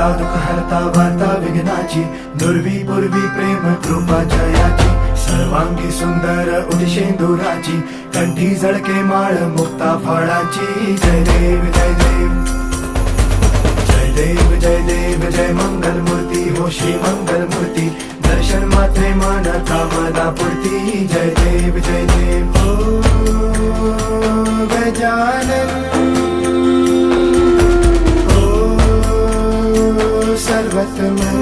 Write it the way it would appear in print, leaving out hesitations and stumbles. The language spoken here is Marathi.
हरता दुःख हरता वार्ता विघ्नाची, दुर्वी पूर्वी प्रेम कृपा जयाची, सर्वांगी सुंदर उदिशेंदुराची, कंठी झळके माळ मुक्ता फळाची. जय देव जय देव जय देव जय देव जय मंगल मूर्ती हो श्री मंगल मूर्ती, दर्शन मात्रे मन कामना पूर्ती. जय देव जय देव हो गजानन हो सर्वतमन.